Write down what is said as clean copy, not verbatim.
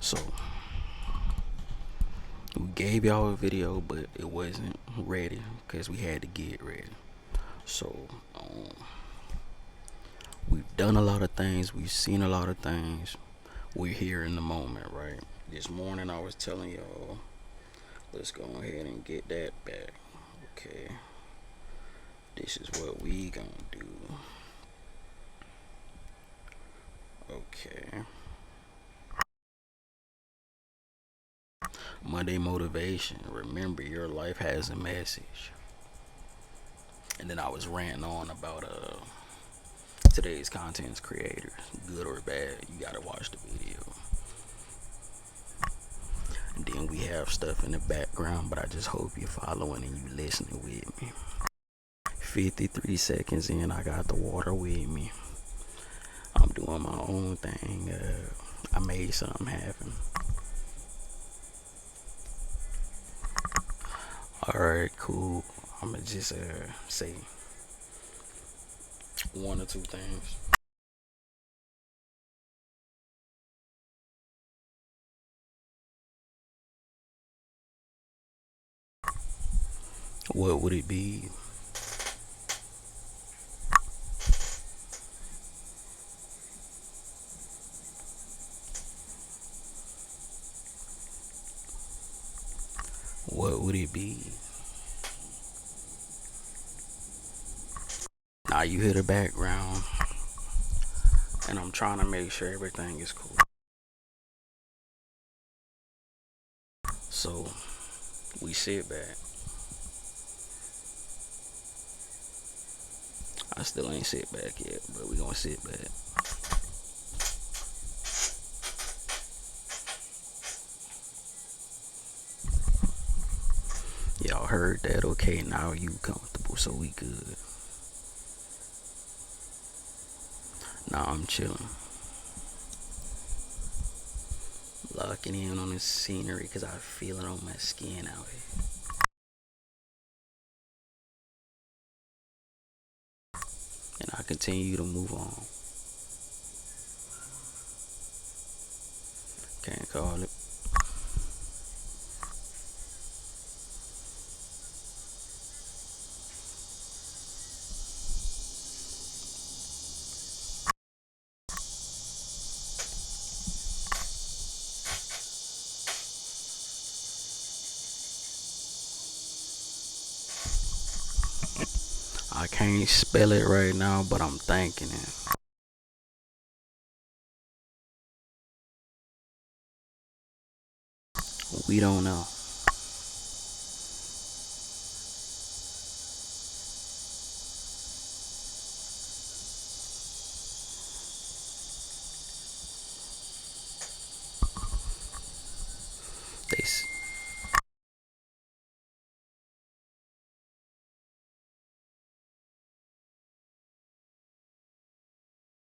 So we gave y'all a video, but it wasn't ready because we had to get ready. So we've done a lot of things, we've seen a lot of things. We're here in the moment, right? This morning I was telling y'all, let's go ahead and get that back. Okay, this is what we gonna do. Okay, Monday motivation. Remember, your life has a message. And then I was ranting on about today's content's creators, good or bad. You gotta watch the video. And then we have stuff in the background, but I just hope you're following and you listening with me. 53 seconds in, I got the water with me. I'm doing my own thing. I made something happen. Alright, cool. I'ma just say one or two things. What would it be? What would it be? Now you hear the background, and I'm trying to make sure everything is cool. So we sit back. I still ain't sit back yet, but we gonna sit back. Y'all heard that? Okay, now you comfortable, so we good. Now I'm chilling, locking in on the scenery because I feel it on my skin out here. And I continue to move on. Can't call it. I can't spell it right now, but I'm thinking it. We don't know.